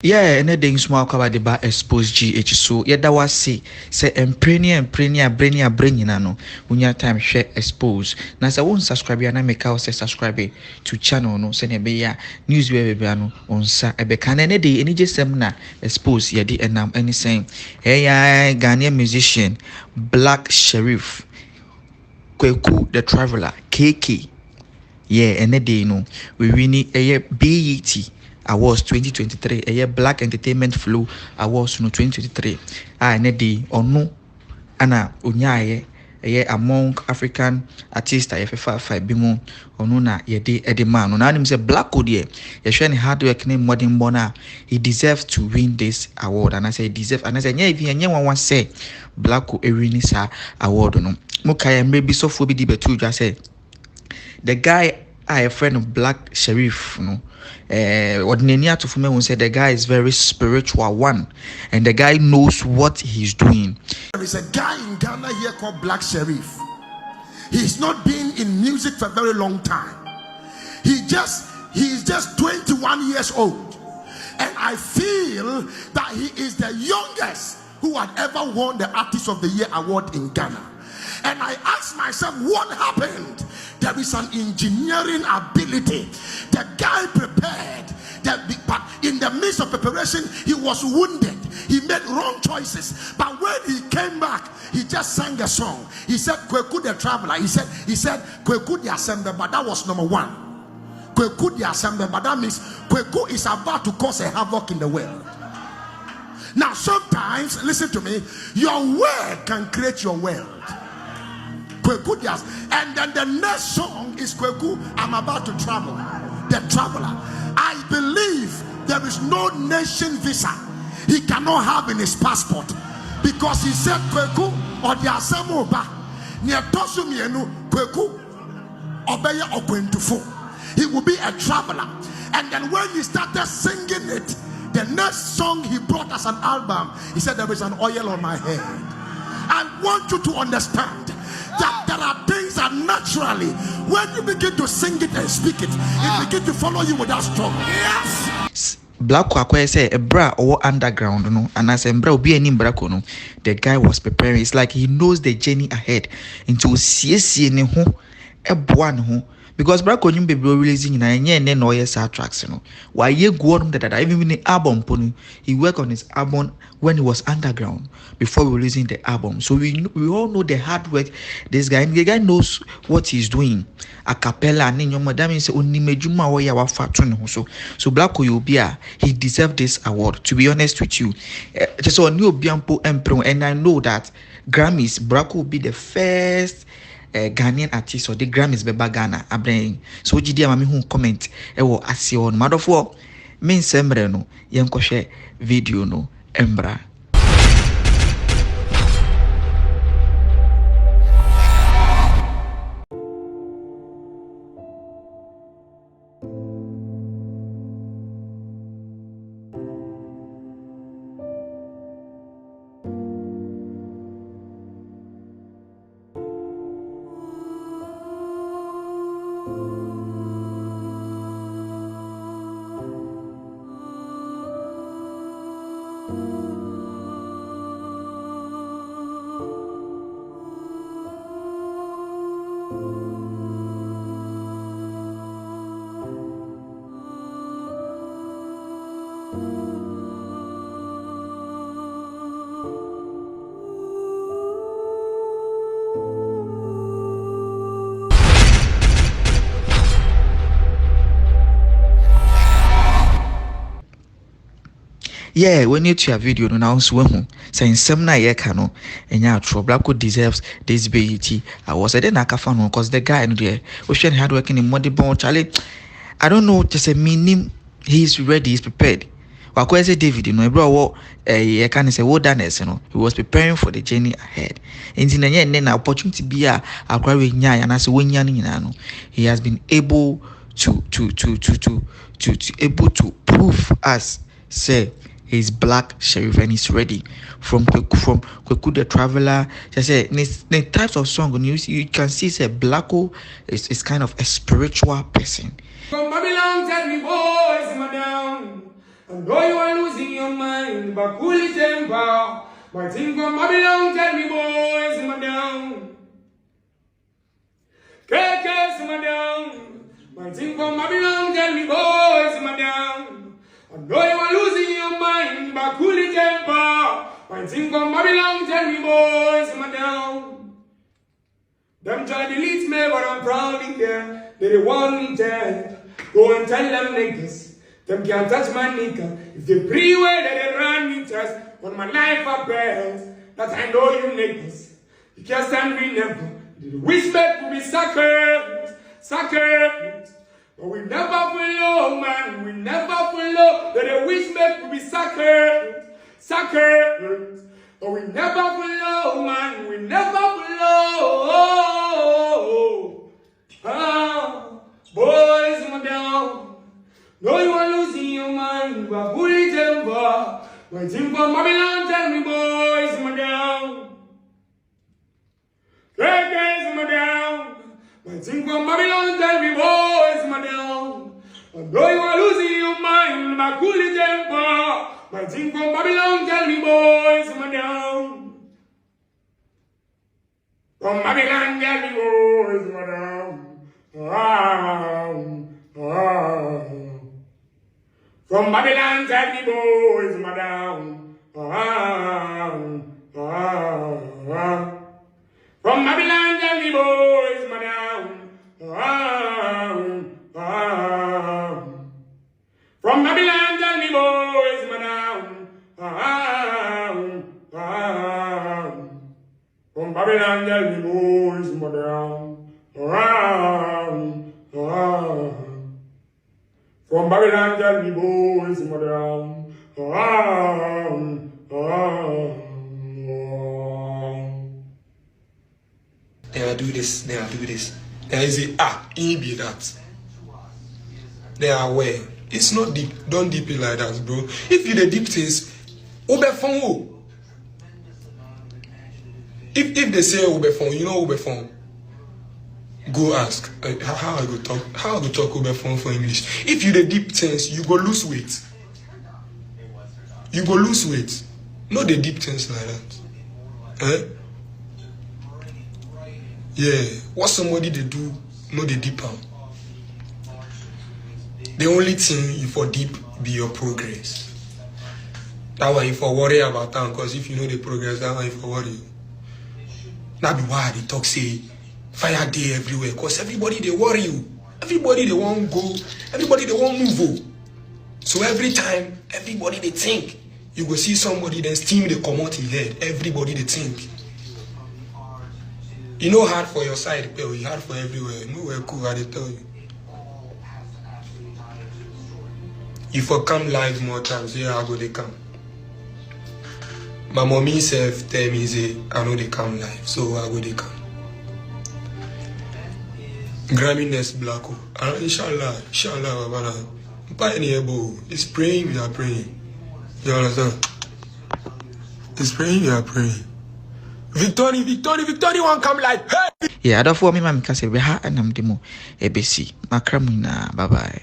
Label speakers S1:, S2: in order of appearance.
S1: Yeah, and then small cover the bar Xposed GH. So yeah, that was say emprenia brainy no. When your time share Xposed. Now say won't subscribe ya na make out say subscribe to channel no. Say ne be ya news we be no on sa ebe kan ne dey any just na Xposed ya di enam any saying hey ya Ghanaian musician Black Sherif Kweku the Traveler KK. Yeah, and day no we winning a BET Awards 2023, a Black Entertainment Flow Awards no 2023. And day or no, Anna Unyaye, a among African artists I five bimo or no na ye day Eddie man. On him say Black Odie, ye showing hard work name modern bona. He deserves to win this award, and I say deserve, and I say yeah, if you anyone say Black Erinisa sa award no. Mukaya maybe so for be the betu just say. The guy, a friend of Black Sherif, ordinary to for me said the guy is very spiritual one, and the guy knows what he's doing.
S2: There is a guy in Ghana here called Black Sherif. He's not been in music for a very long time. He's just 21 years old, and I feel that he is the youngest who had ever won the Artist of the Year award in Ghana. And I asked myself, what happened? There is an engineering ability. The guy prepared, but in the midst of preparation, he was wounded. He made wrong choices. But when he came back, he just sang a song. He said, Kweku the Traveler. He said, Kweku the Assembly, but that was number one. Kweku the Assembly, but that means Kweku is about to cause a havoc in the world. Now, sometimes, listen to me, your word can create your world. And then the next song is Kweku, I'm about to travel, the Traveler. I believe there is no nation visa he cannot have in his passport, because he said Kweku or the Asamoba near Tosumienu Kweku obey Okwentufo. He will be a traveler. And then when he started singing it, the next song he brought as an album, he said there is an oil on my head. I want you to understand that there are things that naturally, when you begin to sing it and speak it, it begin to follow you without struggle. Yes.
S1: Black Kwakwe say a bra or underground no, and as bra be any brako no, the guy was preparing. It's like he knows the journey ahead into CSC ne ho e boa ne ho. Because Brako Nyum baby releasing na nye no yes tracks no. Why ye go on that even in the album pony, he worked on his album when he was underground before releasing the album. So we all know the hard work this guy, and the guy knows what he's doing. A cappella and your madam is only mejuma or yawa fatun so Blacko Yobia, he deserved this award, to be honest with you. Just a new Biampo Emperor, and I know that Grammys Brako will be the first Ghanaian artist or the Grammys beba Ghana abrain. So jidi ama mi hu comment ewo ase on madofo men sembre no yenko share video no embra. Yeah, when you to your video now so saying some na ye kano and ya trouble Blacko deserves this BET. I was a then akafano because the guy in there ocean hard working in muddy bone Charlie. I don't know, just a meaning he's ready, he's prepared. Wakwe say David, you know, bro, what I can say what done you know, he was preparing for the journey ahead. And in the end, then opportunity be a growing nya and as when yan he has been able to able to prove us say he's Black Sherif and he's ready from Kweku the Traveler. Just say the types of song you can see say Blacko is kind of a spiritual person.
S3: From Babylon, tell me boys, my down. And go you and lose losing your mind, but cool it temper. My thing from Babylon, tell me boys, simmer down. KK, simmer down. My thing from Babylon, tell me boys, simmer down. I know you are losing your mind, but cool it temper. My thing from Babylon, tell me boys, simmer down. Them try to delete me, but I'm proudly there. They want me dead. Go and tell them niggas, them can't touch my nigga. If they pre-way that they run me test, when my life appears, that I know you niggas. You can't stand me never. The respect will be suckers, suckers. But we never follow, man, we never follow. That the respect will be suckers, suckers. But we never follow, man, we never follow. Ah, boys, my down. No, you are losing your mind, but bully temper. My team from Babylon, tell me, boys, my down. Guys, my down. My team from Babylon, tell me, boys, my down. I know you are losing your mind, but bully temper. My team from Babylon, tell me, boys, my down. From Babylon, tell me, boys, my down. From Babylon, tell me, boys, my down. From Babylon, tell me, boys, my down. From Babylon, tell me, boys, my down. From Babylon, tell me, boys, my down. From Babylon, tell me, boys, my down.
S4: They do this, they do this. There is a it be that. They are aware. It's not deep. Don't deep it like that, bro. If you the deep things, Ubefon. If they say Ubefon, you know Ubefon. Go ask. How I go talk Ubefon for English. If you the deep things, you go lose weight. You go lose weight. Not the deep things like that. Eh? Yeah, what somebody they do, not the deeper. The only thing you for deep be your progress. That why you for worry about that, because if you know the progress, that why you for worry. That be why they talk say fire day everywhere, because everybody they worry you. Everybody they won't go, everybody they won't move. Oh. So every time, everybody they think, you go see somebody, then steam they come out in head. Everybody they think. You know hard for your side, but it's hard for everywhere. Nowhere cool, I tell you. If I come live more times, yeah, I go they come. My mommy self tell me say I know they come live, so I go they come. Grammy next black hole. Inshallah, Babana. It's praying, we are praying. You understand? It's praying, we are praying. Victory won't come like hey!
S1: Yeah, I don't for me, Mamma Cassie, be hot and I'm demo. ABC. Macramina, bye bye.